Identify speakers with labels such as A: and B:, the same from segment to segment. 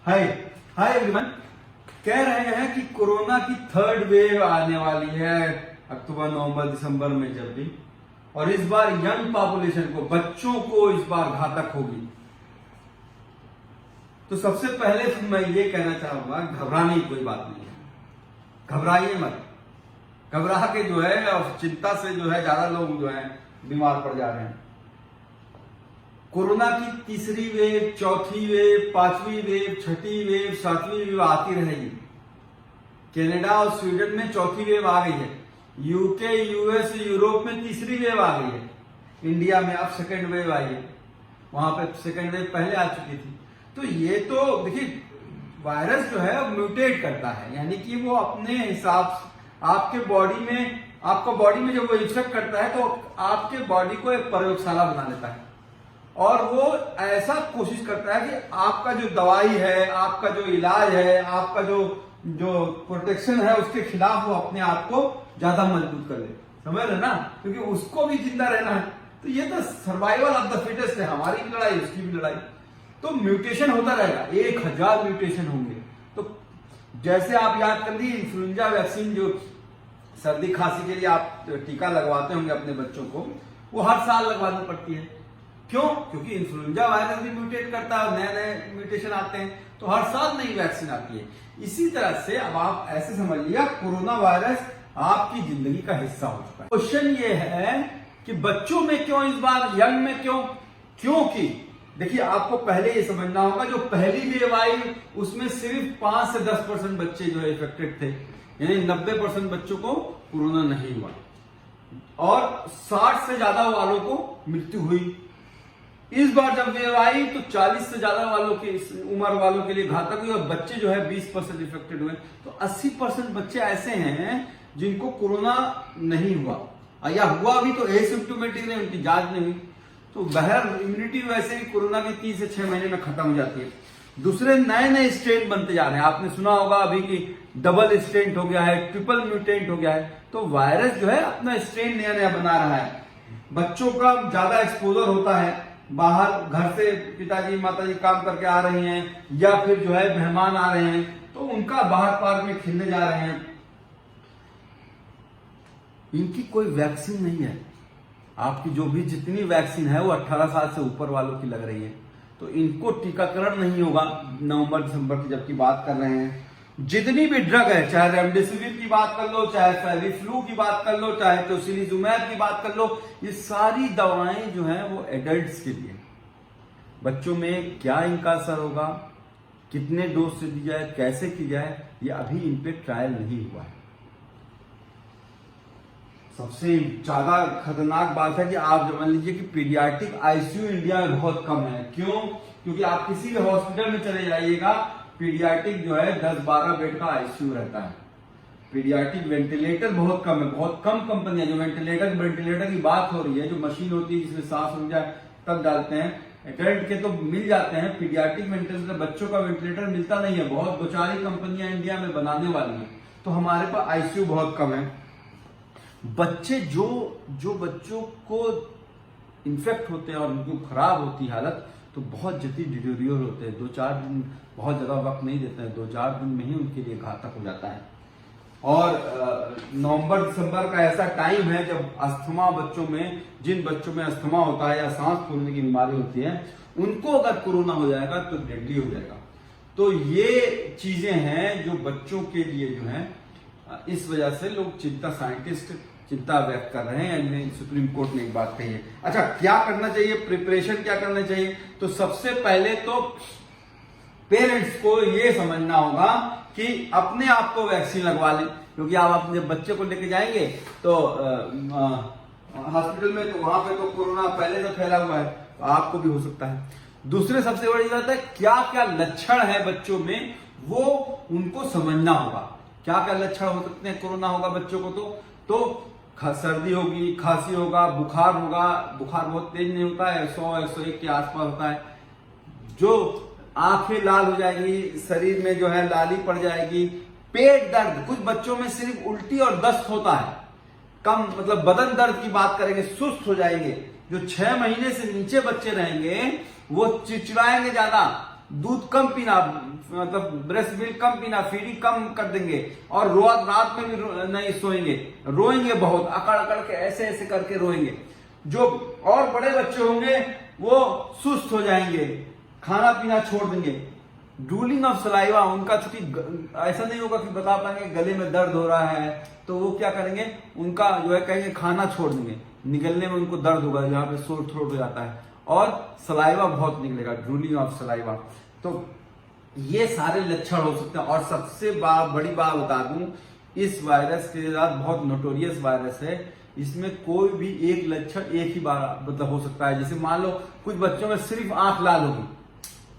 A: हाय hi everyone. कह रहे हैं कि कोरोना की थर्ड वेव आने वाली है अक्टूबर नवंबर दिसंबर में जब भी, और इस बार यंग पॉपुलेशन को, बच्चों को इस बार घातक होगी। तो सबसे पहले तो मैं ये कहना चाहूंगा, घबराने की कोई बात नहीं है, घबराइए मत। घबरा के जो है और चिंता से जो है ज्यादा लोग जो है बीमार पड़ जा रहे हैं। कोरोना की तीसरी वेव, चौथी वेव, पांचवी वेव, छठी वेव, सातवीं वेव आती रहेगी। कनाडा और स्वीडन में चौथी वेव आ गई है, यूके, यूएस, यूरोप में तीसरी वेव आ गई है, इंडिया में अब सेकेंड वेव आई है, वहां पे सेकेंड वेव पहले आ चुकी थी। तो ये तो देखिए, वायरस जो है म्यूटेट करता है, यानी कि वो अपने हिसाब से आपके बॉडी में, आपका बॉडी में जब वो इन्फेक्ट करता है तो आपके बॉडी को एक प्रयोगशाला बना लेता है, और वो ऐसा कोशिश करता है कि आपका जो दवाई है, आपका जो इलाज है, आपका जो प्रोटेक्शन है, उसके खिलाफ वो अपने आप को ज्यादा मजबूत कर ले। समझ रहे ना, क्योंकि उसको भी जिंदा रहना है। तो ये तो सर्वाइवल ऑफ द फिटेस्ट है, हमारी भी लड़ाई, उसकी भी लड़ाई। तो म्यूटेशन होता रहेगा, 1000 म्यूटेशन होंगे। तो जैसे आप याद कर लीजिए, इन्फ्लुएंजा वैक्सीन जो सर्दी खांसी के लिए आप टीका लगवाते होंगे अपने बच्चों को, वो हर साल लगवानी पड़ती है। क्यों? क्योंकि इन्फ्लुएंजा वायरस भी म्यूटेट करता है, नए नए म्यूटेशन आते हैं, तो हर साल नई वैक्सीन आती है। इसी तरह से अब आप ऐसे समझिए, कोरोना वायरस आपकी जिंदगी का हिस्सा हो चुका है। क्वेश्चन ये है कि बच्चों में क्यों इस बार, यंग में क्यों? क्योंकि देखिए, आपको पहले ये समझना होगा, जो पहली वेव आई उसमें सिर्फ 5 से 10% बच्चे जो है इफेक्टेड थे, यानी 90% बच्चों को कोरोना नहीं हुआ, और 60 से ज्यादा वालों को मृत्यु हुई। इस बार जब वेव आई तो 40 से ज्यादा वालों के, उम्र वालों के लिए घातक हुई, और बच्चे जो है 20% इफेक्टेड हुए। तो 80% बच्चे ऐसे हैं जिनको कोरोना नहीं हुआ, या हुआ भी तो एसिम्प्टोमेटिक नहीं, उनकी जांच नहीं हुई। तो बहर इम्यूनिटी वैसे भी कोरोना की 3 से 6 महीने में खत्म हो जाती है। दूसरे नए नए स्ट्रेन बनते जा रहे हैं, आपने सुना होगा अभी कि डबल स्ट्रेन हो गया है, ट्रिपल म्यूटेंट हो गया है। तो वायरस जो है अपना स्ट्रेन नया नया बना रहा है। बच्चों का ज्यादा एक्सपोजर होता है, बाहर घर से पिताजी माताजी काम करके आ रही हैं, या फिर जो है मेहमान आ रहे हैं, तो उनका बाहर पार्क में खेलने जा रहे हैं। इनकी कोई वैक्सीन नहीं है। आपकी जो भी जितनी वैक्सीन है वो 18 साल से ऊपर वालों की लग रही है, तो इनको टीकाकरण नहीं होगा नवंबर दिसंबर की जबकि बात कर रहे हैं। जितनी भी ड्रग है, चाहे रेमडेसिविर की बात कर लो, चाहे फेविफ्लू की बात कर लो, चाहे टोसिलिजुमैब की बात कर लो, ये सारी दवाएं जो हैं वो एडल्ट्स के लिए। बच्चों में क्या इनका असर होगा, कितने डोज से दी जाए, कैसे की जाए, ये अभी इन पे ट्रायल नहीं हुआ है। सबसे ज्यादा खतरनाक बात है कि आप मान लीजिए कि पीडियाट्रिक आईसीयू इंडिया में बहुत कम है। क्यों? क्योंकि आप किसी भी हॉस्पिटल में चले जाइएगा, पीडियाट्रिक जो है 10-12 बेड का आईसीयू रहता है। पीडियाट्रिक वेंटिलेटर बहुत कम है, बहुत कम कंपनियां जो वेंटिलेटर की बात हो रही है, जो मशीन होती है जिसमें सांस रुक जाए तब डालते हैं। एडल्ट के तो मिल जाते हैं, पीडियाट्रिक वेंटिलेटर, बच्चों का वेंटिलेटर मिलता नहीं है। बहुत 2-4 कंपनियां इंडिया में बनाने वाली है, तो हमारे पास आईसीयू बहुत कम है। बच्चे जो बच्चों को इन्फेक्ट होते हैं और उनको खराब होती है हालत, तो बहुत जल्दी डिटेरियोर होते हैं। 2-4 दिन बहुत ज्यादा वक्त नहीं देते हैं, 2-4 दिन में ही उनके लिए घातक हो जाता है। और नवंबर दिसंबर का ऐसा टाइम है जब अस्थमा बच्चों में, जिन बच्चों में अस्थमा होता है या सांस फूलने की बीमारी होती है, उनको अगर कोरोना हो जाएगा तो डेडली हो जाएगा। तो ये चीजें हैं जो बच्चों के लिए जो है, इस वजह से लोग साइंटिस्ट चिंता व्यक्त कर रहे हैं। सुप्रीम कोर्ट ने एक बात कही है। अच्छा, क्या करना चाहिए, प्रिपरेशन क्या करना चाहिए? तो सबसे पहले तो पेरेंट्स को यह समझना होगा कि अपने आप को वैक्सीन लगवा लें, क्योंकि आप अपने बच्चे को लेके जाएंगे तो हॉस्पिटल में, तो वहां पे तो कोरोना पहले से फैला हुआ है, तो आपको भी हो सकता है। दूसरे सबसे बड़ी बात है, क्या क्या लक्षण है बच्चों में, वो उनको समझना होगा। क्या क्या लक्षण हो सकते हैं कोरोना होगा बच्चों को? तो सर्दी होगी, खांसी होगा, बुखार होगा। बुखार बहुत तेज नहीं होता है, 100-101 के आसपास होता है। जो आंखें लाल हो जाएगी, शरीर में जो है लाली पड़ जाएगी, पेट दर्द, कुछ बच्चों में सिर्फ उल्टी और दस्त होता है, कम मतलब बदन दर्द की बात करेंगे, सुस्त हो जाएंगे। जो 6 महीने से नीचे बच्चे रहेंगे वो चिड़चिड़ाएंगे ज्यादा, दूध कम पीना, मतलब ब्रेस्ट मिल्क कम पीना, फीडिंग कम कर देंगे, और रात में भी नहीं सोएंगे, रोएंगे बहुत, अकड़ अकड़ के ऐसे ऐसे करके रोएंगे। जो और बड़े बच्चे होंगे वो सुस्त हो जाएंगे, खाना पीना छोड़ देंगे। ड्रूलिंग ऑफ सलाइवा, उनका चूंकि ऐसा नहीं होगा कि बता पाएंगे गले में दर्द हो रहा है, तो वो क्या करेंगे, उनका जो है कहेंगे खाना छोड़ देंगे, निगलने में उनको दर्द होगा, जहाँ पे सोर थ्रोट हो जाता है, और सलाइवा बहुत निकलेगा, ड्रूलिंग ऑफ सलाइवा। तो ये सारे लक्षण हो सकते हैं। और सबसे बड़ी बात बता दूं, इस वायरस के साथ बहुत नोटोरियस वायरस है, इसमें कोई भी एक लक्षण एक ही बार मतलब हो सकता है। जैसे मान लो कुछ बच्चों में सिर्फ आंख लाल होगी,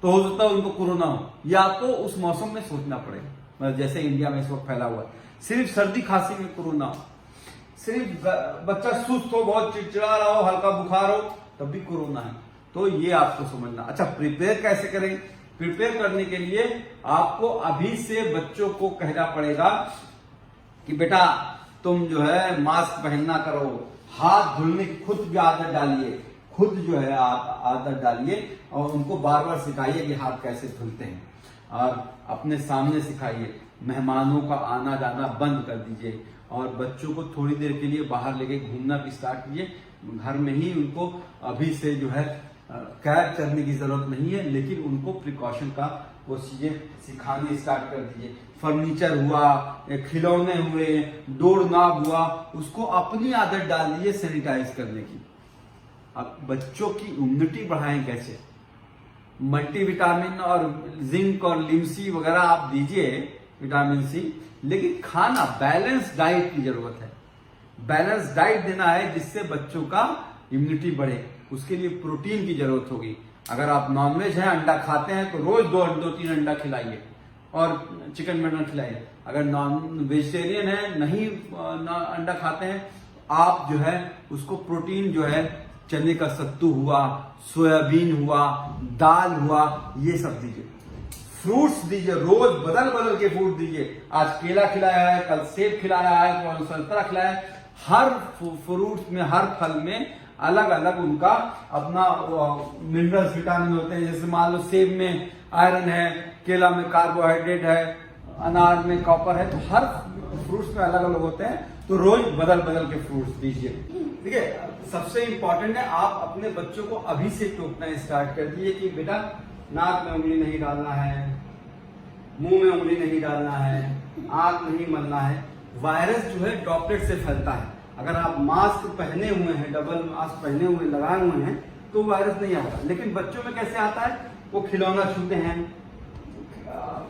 A: तो हो सकता है उनको कोरोना हो, या आपको उस मौसम में सोचना पड़ेगा, मतलब जैसे इंडिया में इस वक्त फैला हुआ है। सिर्फ सर्दी खांसी में कोरोना हो, सिर्फ बच्चा सुस्त हो, बहुत चिड़चिड़ा रहा हो, हल्का बुखार हो, तब भी कोरोना है। तो ये आपको समझना। अच्छा, प्रिपेयर कैसे करें? प्रिपेयर करने के लिए आपको अभी से बच्चों को कहना पड़ेगा कि बेटा तुम जो है मास्क पहनना करो, हाथ धुलने की खुद भी आदत डालिए, खुद जो है आदत डालिए, और उनको बार बार सिखाइए कि हाथ कैसे धुलते हैं, और अपने सामने सिखाइए। मेहमानों का आना जाना बंद कर दीजिए, और बच्चों को थोड़ी देर के लिए बाहर लेके घूमना भी स्टार्ट कीजिए। घर में ही उनको अभी से जो है कैद करने की जरूरत नहीं है, लेकिन उनको प्रिकॉशन का वो चीजें सिखानी स्टार्ट कर दीजिए। फर्नीचर हुआ, खिलौने हुए, डोर नॉब हुआ, उसको अपनी आदत डाल दीजिए सैनिटाइज करने की। अब बच्चों की इम्यूनिटी बढ़ाएं कैसे? मल्टीविटामिन और जिंक और लिमसी वगैरह आप दीजिए, विटामिन सी, लेकिन खाना बैलेंस डाइट की जरूरत है। बैलेंस डाइट देना है जिससे बच्चों का इम्यूनिटी बढ़े। उसके लिए प्रोटीन की जरूरत होगी। अगर आप नॉनवेज है, अंडा खाते हैं, तो रोज दो तीन अंडा खिलाइए, और चिकन मटन खिलाइए। अगर नॉन वेजिटेरियन है, नहीं अंडा खाते हैं, आप जो है उसको प्रोटीन जो है चने का सत्तू हुआ, सोयाबीन हुआ, दाल हुआ, ये सब दीजिए। फ्रूट्स दीजिए, रोज बदल बदल के फ्रूट दीजिए। आज केला खिलाया है, कल सेब खिलाया है, कल संतरा खिलाया है। हर फ्रूट में, हर फल में अलग अलग उनका अपना मिनरल्स, विटामिन होते हैं। जैसे मान लो सेब में आयरन है, केला में कार्बोहाइड्रेट है, अनार में कॉपर है, तो हर फ्रूट्स में अलग अलग होते हैं। तो रोज बदल बदल के फ्रूट्स दीजिए। ठीक है, सबसे इंपॉर्टेंट है आप अपने बच्चों को अभी से टोकना स्टार्ट कर दीजिए कि बेटा नाक में उंगली नहीं डालना है, मुंह में उंगली नहीं डालना है, आंख नहीं मलना है। वायरस जो है ड्रॉपलेट से फैलता है। अगर आप मास्क पहने हुए हैं, डबल मास्क पहने हुए लगाए हुए हैं, तो वायरस नहीं आता। लेकिन बच्चों में कैसे आता है? वो खिलौना छूते हैं,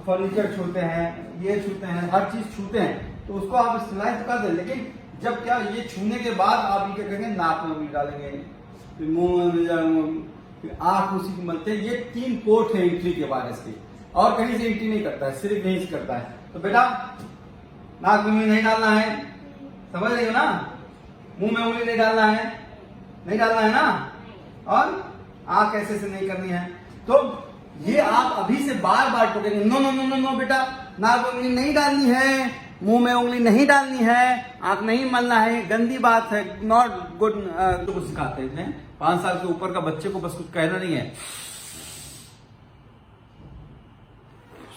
A: फर्नीचर छूते हैं, ये छूते हैं, हर चीज छूते हैं, तो उसको आप स्टेलाइज कर दें। लेकिन जब क्या ये छूने के बाद आप ये क्या करेंगे, नाक में उंगली डालेंगे, फिर मुंह में, फिर आंख उसी को मलते हैं। ये 3 पोर्ट है एंट्री के वायरस के, और कहीं से एंट्री नहीं करता है, सिर्फ यहीं से करता है। तो बेटा नाक में उंगली नहीं डालना है, समझ रही हो ना? मुंह में उंगली नहीं डालना है, नहीं डालना है ना, और आंख ऐसे से नहीं करनी है। तो ये आप अभी से बार बार टोकेंगे, no no no no no बेटा, नाक में उंगली नहीं डालनी है, मुंह में उंगली नहीं डालनी है, आंख नहीं मलना है, गंदी बात है, नॉट गुड। तो सिखाते हैं 5 साल के ऊपर का बच्चे को बस कुछ कहना नहीं है,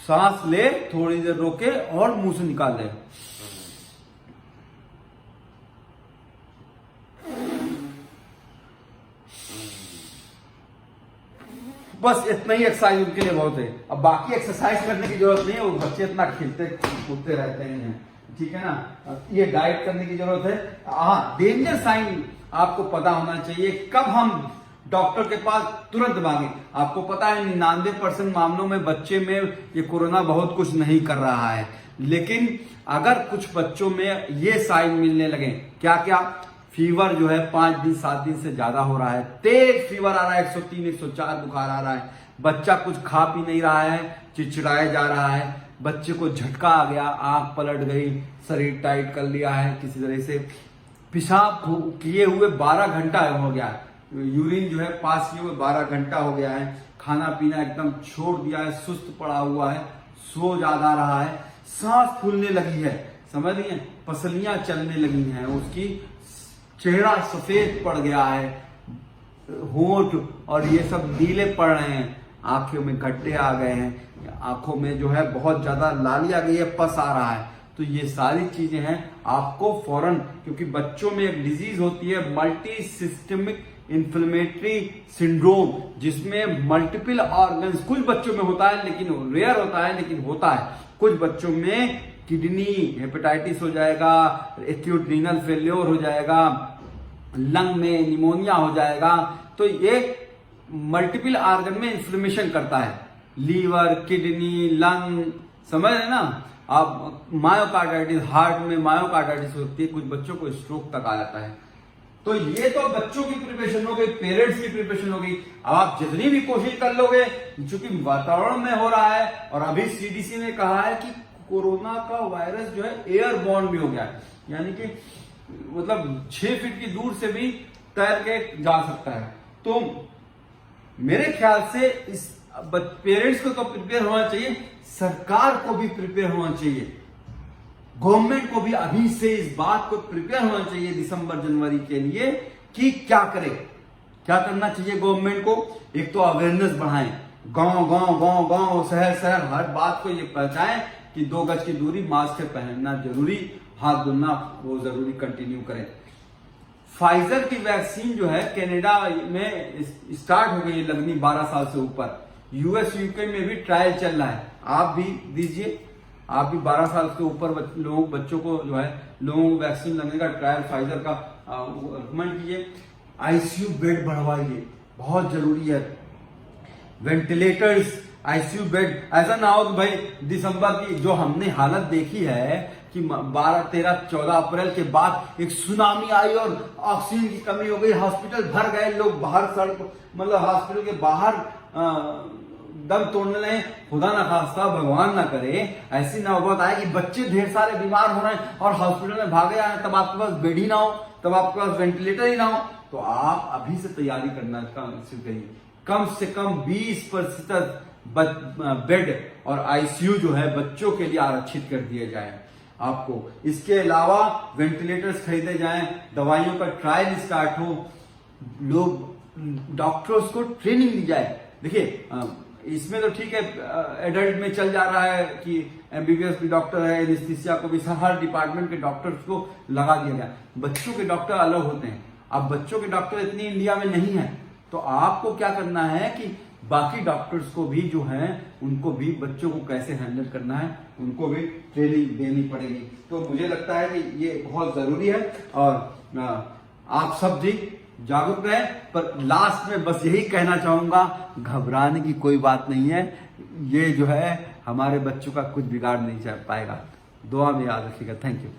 A: सांस ले, थोड़ी देर रोके और मुंह से निकाल दे। बस इतना ही एक्सरसाइज उनके लिए बहुत है। अब बाकी एक्सरसाइज करने की जरूरत नहीं है, वो बच्चे इतना खेलते कूदते रहते हैं, ठीक है ना। ये डाइट करने की जरूरत है। हाँ, डेंजर साइन आपको पता होना चाहिए, कब हम डॉक्टर के पास तुरंत भागे। आपको पता है 99% मामलों में बच्चे में ये कोरोना बहुत कुछ नहीं कर रहा है, लेकिन अगर कुछ बच्चों में ये साइन मिलने लगे, क्या क्या, फीवर जो है 5 दिन 7 दिन से ज्यादा हो रहा है, तेज फीवर आ रहा है, 103 104 बुखार आ रहा है, बच्चा कुछ खा पी नहीं रहा है, चिड़चिड़ाया जा रहा है, बच्चे को झटका आ गया, आंख पलट गई, शरीर टाइट कर लिया है किसी तरह से, पेशाब किए हुए 12 घंटा हो गया, यूरिन जो है पास किए हुए 12 घंटा हो गया है, खाना पीना एकदम छोड़ दिया है, सुस्त पड़ा हुआ है, सो ज्यादा रहा है, सांस फूलने लगी है, समझ रही है, पसलियां चलने लगी हैं, उसकी चेहरा सफेद पड़ गया है, होंठ और ये सब नीले पड़ रहे हैं, आंखों में गड्ढे आ गए हैं, आंखों में जो है बहुत ज्यादा लाली आ गई है, पस आ रहा है, तो ये सारी चीजें हैं आपको फौरन, क्योंकि बच्चों में एक डिजीज होती है मल्टी सिस्टमिक इन्फ्लेमेटरी सिंड्रोम, जिसमें मल्टीपल ऑर्गन्स कुछ बच्चों में होता है, लेकिन रेयर होता है, लेकिन होता है कुछ बच्चों में। किडनी हेपेटाइटिस हो जाएगा, एक्यूट रीनल फेल्योर हो जाएगा, लंग में निमोनिया हो जाएगा। तो ये मल्टीपल ऑर्गन में इन्फ्लेमेशन करता है, लीवर, किडनी, लंग, समझ रहे ना आप। मायोकार्डाइटिस, हार्ट में मायोकार्डाइटिस होती है, कुछ बच्चों को स्ट्रोक तक आ जाता है। तो ये तो बच्चों की प्रिपरेशन हो गई, पेरेंट्स की प्रिपरेशन हो गई। अब आप जितनी भी कोशिश कर लोगे, क्योंकि वातावरण में हो रहा है, और अभी सीडीसी ने कहा है कि कोरोना का वायरस जो है एयरबॉर्न भी हो गया है, यानी कि मतलब 6 फीट की दूर से भी तैर के जा सकता है। तो मेरे ख्याल से इस पेरेंट्स को तो प्रिपेयर होना चाहिए, सरकार को भी प्रिपेयर होना चाहिए, गवर्नमेंट को भी अभी से इस बात को प्रिपेयर होना चाहिए दिसंबर जनवरी के लिए कि क्या करे, क्या करना चाहिए गवर्नमेंट को। एक तो अवेयरनेस बढ़ाएं, गांव गांव गांव गांव शहर शहर हर बात को ये पहुंचाएं कि 2 गज की दूरी, मास्क पहनना जरूरी, हाथ धोना वो जरूरी कंटिन्यू करें। फाइजर की वैक्सीन जो है कनाडा में स्टार्ट हो गई है लगनी 12 साल से ऊपर, यूएस यूके में भी ट्रायल चल रहा है, आप भी दीजिए, आप भी 12 साल के ऊपर बच्चों को जो है लोगों को वैक्सीन लगने का ट्रायल फाइजर का रिकमेंड कीजिए। आईसीयू बेड बढ़वाइए, बहुत जरूरी है, वेंटिलेटर्स, आईसीयू बेड। ऐसा ना हो कि भाई दिसंबर की जो हमने हालत देखी है कि 12, 13, 14 अप्रैल के बाद एक सुनामी आई और ऑक्सीजन की कमी हो गई, हॉस्पिटल भर गए, लोग बाहर सड़क मतलब हॉस्पिटल के बाहर दम तोड़ने लगे। खुदा ना खास्ता, भगवान ना करे ऐसी नौबत आए कि बच्चे ढेर सारे बीमार हो रहे हैं और हॉस्पिटल में भागे आए, तब आपके पास बेड ही ना हो, तब आपके पास वेंटिलेटर ही ना हो। तो आप अभी से तैयारी करना शुरू करिए, कम से कम 20% बेड और आईसीयू जो है बच्चों के लिए आरक्षित कर दिए जाए आपको। इसके अलावा वेंटिलेटर्स खरीदे जाएं, दवाइयों का ट्रायल स्टार्ट हो, लोग डॉक्टर्स को ट्रेनिंग दी जाए। देखिए इसमें तो ठीक है, एडल्ट में चल जा रहा है कि एमबीबीएस भी डॉक्टर है, एनेस्थीसिया को भी हर डिपार्टमेंट के डॉक्टर्स को लगा दिया गया। बच्चों के डॉक्टर अलग होते हैं, अब बच्चों के डॉक्टर इतनी इंडिया में नहीं है, तो आपको क्या करना है कि बाकी डॉक्टर्स को भी जो है उनको भी बच्चों को कैसे हैंडल करना है उनको भी ट्रेनिंग देनी पड़ेगी। तो मुझे लगता है कि ये बहुत जरूरी है और आप सब जी जागरूक रहे। पर लास्ट में बस यही कहना चाहूंगा, घबराने की कोई बात नहीं है, ये जो है हमारे बच्चों का कुछ बिगाड़ नहीं पाएगा। दुआ में याद रखिएगा। Thank you.